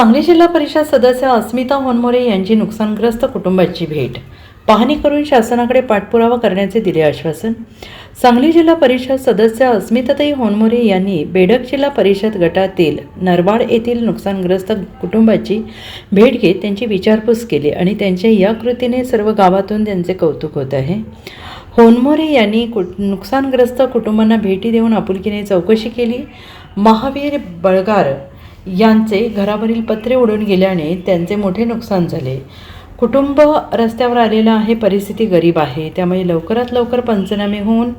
सांगली जिल्हा परिषद सदस्य अस्मिता होनमोरे यांची नुकसानग्रस्त कुटुंबाची भेट पाहणी करून शासनाकडे पाठपुरावा करण्याचे दिले आश्वासन। सांगली जिल्हा परिषद सदस्य अस्मिताताई होनमोरे यांनी बेडक जिल्हा परिषद गटातील नरवाड येथील नुकसानग्रस्त कुटुंबाची भेट घेत त्यांची विचारपूस केली आणि त्यांच्या या कृतीने सर्व गावातून त्यांचे कौतुक होत आहे। होनमोरे यांनी नुकसानग्रस्त कुटुंबांना भेटी देऊन आपुलकीने चौकशी केली। महावीर बळगार यांचे घरावरील पत्रे उडून गेल्याने त्यांचे मोठे नुकसान झाले। कुटुंब रस्त्यावर आलेलं आहे, परिस्थिती गरीब आहे, त्यामुळे लवकरात लवकर पंचनामे होऊन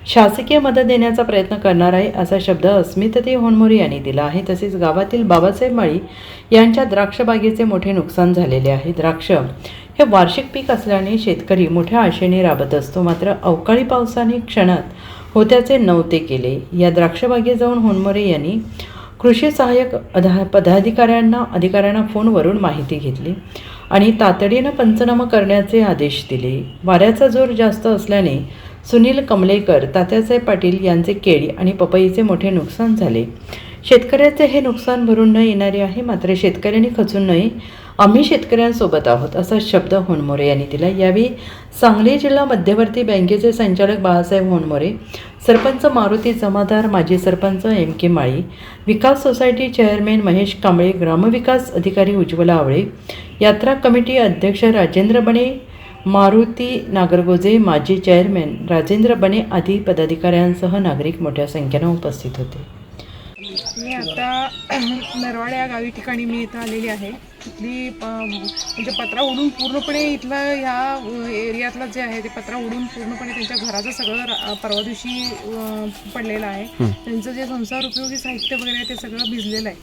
शासकीय मदत देण्याचा प्रयत्न करणार आहे असा शब्द अस्मिताताई होनमोरे यांनी दिला आहे। तसेच गावातील बाबासाहेब माळी यांच्या द्राक्ष बागेचे मोठे नुकसान झालेले आहे। द्राक्ष हे वार्षिक पीक असल्याने शेतकरी मोठ्या आशेने राबत असतो, मात्र अवकाळी पावसाने क्षणात होत्याचे नव्हते केले। या द्राक्ष बागेत जाऊन होनमोरे यांनी कृषी सहाय्यक अधिकाऱ्यांना फोनवरून माहिती घेतली आणि तातडीनं पंचनामा करण्याचे आदेश दिले। वाऱ्याचा जोर जास्त असल्याने सुनील कमलेकर, तात्यासाहेब पाटील यांचे केळी आणि पपईचे मोठे नुकसान झाले। शेतकऱ्याचे हे नुकसान भरून न येणारे आहे, मात्र शेतकऱ्यांनी खचून नये, आम्ही शेतकऱ्यांसोबत आहोत असा शब्द होनमोरे यांनी दिला। यावेळी सांगली जिल्हा मध्यवर्ती बँकेचे संचालक बाळासाहेब होनमोरे, सरपंच मारुती जमादार, माजी सरपंच MK माळी, विकास सोसायटी चेअरमॅन महेश कांबळे, ग्रामविकास अधिकारी उज्ज्वला आवळे, यात्रा कमिटी अध्यक्ष राजेंद्र बने, मारुती नागरगोजे, माजी चेअरमॅन राजेंद्र बने आदी पदाधिकाऱ्यांसह नागरिक मोठ्या संख्येने उपस्थित होते। मी आता नरवाड या गावी ठिकाणी मी इथं आलेली आहे। इथली म्हणजे पत्रा उडून पूर्णपणे इथला ह्या एरियातला जे आहे ते पत्रा उडून पूर्णपणे त्यांच्या घराचं सगळं परवा दिवशी पडलेलं आहे। त्यांचं जे संसार उपयोगी साहित्य वगैरे आहे ते सगळं भिजलेलं आहे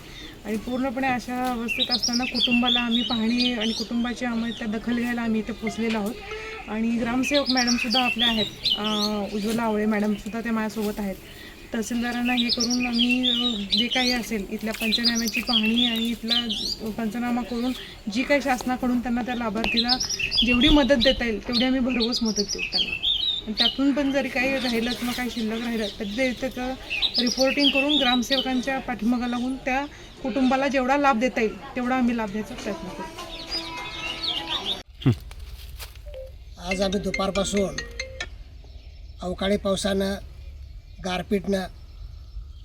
आणि पूर्णपणे अशा अवस्थेत असताना कुटुंबाला आम्ही पाहणी आणि कुटुंबाची आम्ही त्या दखल घ्यायला आम्ही इथे पोचलेलो आहोत आणि ग्रामसेवक मॅडमसुद्धा आपल्या आहेत, उज्ज्वला आवळे मॅडमसुद्धा त्या माझ्यासोबत आहेत। तहसीलदारांना हे करून आम्ही जे काही असेल इथल्या पंचनाम्याची पाहणी आणि इथला पंचनामा करून जी काही शासनाकडून त्यांना त्या लाभार्थीला जेवढी मदत देता येईल तेवढी आम्ही भरघोस मदत देऊ त्यांना। आणि त्यातून पण जरी काही राहिलं किंवा काही शिल्लक राहिलं तर त्याचं रिपोर्टिंग करून ग्रामसेवकांच्या पाठीमागं लागून त्या कुटुंबाला जेवढा लाभ देता येईल तेवढा आम्ही लाभ द्यायचा प्रयत्न करू। आज आम्ही दुपारपासून अवकाळी पावसानं, गारपीटनं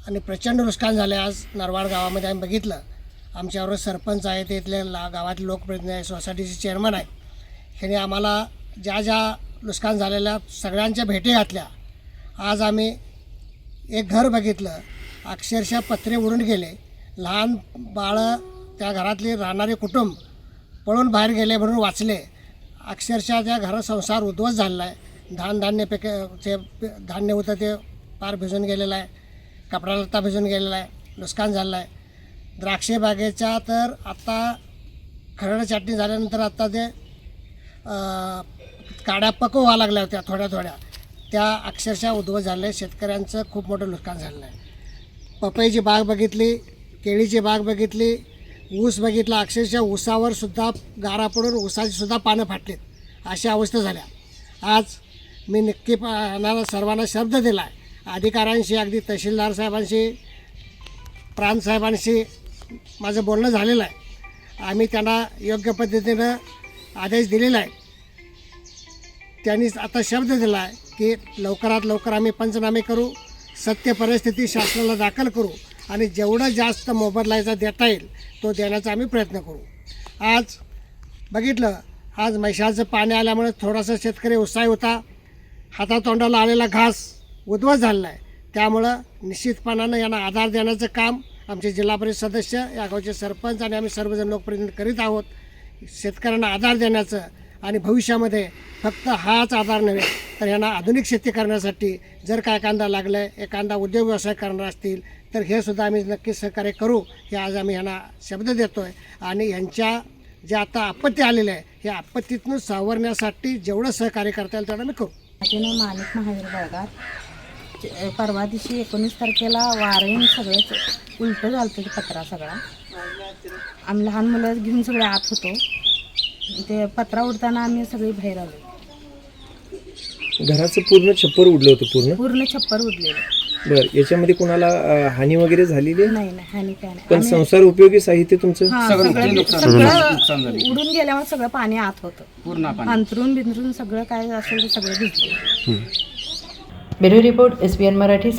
आणि प्रचंड नुकसान झाले। आज नरवाड गावामध्ये आम्ही बघितलं, आमच्याबरोबर सरपंच आहे, ते इथले गावातले लोकप्रतिनिधी आहे, सोसायटीचे चेअरमन आहे, ह्याने आम्हाला ज्या नुकसान झालेल्या सगळ्यांच्या भेटी घातल्या। आज आम्ही एक घर बघितलं, अक्षरशः पत्रे उडून गेले, लहान बाळं त्या घरातले राहणारे कुटुंब पळून बाहेर गेले म्हणून वाचले। अक्षरशः त्या घरात संसार उद्ध्वस्त झालेला आहे। धान्य धान्य होतं ते पार भिजून गेलेलं आहे, कपडा लत्ता भिजून गेलेला आहे, नुकसान झालं आहे। द्राक्षे बागेच्या तर आत्ता खरड छाटणी झाल्यानंतर आत्ता ते काड्या पक्व व्हायला लागल्या होत्या थोड्या त्या अक्षरशः उद्ध्वस्त झाले। शेतकऱ्यांचं खूप मोठं नुकसान झालं आहे। पपईची बाग बघितली, केळीची बाग बघितली, ऊस बघितला, अक्षरशः ऊसावर गारा पडून ऊसाची सुद्धा पानं फाटलीत, अशा अवस्था झाल्या। आज मी नक्की सर्वांना शब्द दिला आहे, अधिकाऱ्यांशी, अगदी तहसीलदार साहेबांशी, प्रांत साहेबांशी माझं बोलणं झालेलं आहे। आम्ही त्यांना योग्य पद्धतीनं आदेश दिलेला आहे। त्यांनी आता शब्द दिला आहे की लवकरात लवकर आम्ही पंचनामे करू, सत्य परिस्थिती शासनाला दाखल करू आणि जेवढं जास्त मोबदला देता येईल तो देण्याचा आम्ही प्रयत्न करू। आज बघितलं, आज म्हैसाचं पाणी आल्यामुळे थोडासा शेतकरी उत्साही होता, हातातोंडाला आलेला घास उद्ध्वस्त झालेला आहे। त्यामुळं निश्चितपणानं यांना आधार देण्याचं काम आमचे जिल्हा परिषद सदस्य, या गावचे सरपंच आणि आम्ही सर्वजण लोकप्रतिनिधी करीत आहोत। शेतकऱ्यांना आधार देण्याचं आणि भविष्यामध्ये फक्त हाच आधार नव्हे तर यांना आधुनिक शेती करण्यासाठी जर काय एखादा लागलं आहे, एखादा उद्योग व्यवसाय करणार असतील तर हे सुद्धा आम्ही नक्कीच सहकार्य करू, हे आज आम्ही यांना शब्द देतो आहे। आणि यांच्या जे आता आपत्ती आलेलं आहे, या आपत्तीतून सावरण्यासाठी जेवढं सहकार्य करता येईल तेवढं आम्ही करू। माझे नाव माणिक महावीर बळगार। परवा दिवशी 19 तारखेला वारं सगळंच उलटं झालं ते पत्रा सगळा। आम्ही लहान मुलं घेऊन सगळे आत होतो, ते पत्रा उडताना आम्ही सगळे बाहेर आलो। घराचं पूर्ण छप्पर उडलं होतं, पूर्ण छप्पर उडलेलं। बरं, याच्यामध्ये कोणाला हानी वगैरे झालेली आहे? नाही नाही हानी काय नाही. पण संसार उपयोगी साहित्य तुमचं हा, सगळं उडून गेल्यावर सगळं पाणी आत होतं पूर्ण, अंतरून बिंतरून सगळं काय असेल ते सगळं भिजलं. Bureau report SBN Marathi.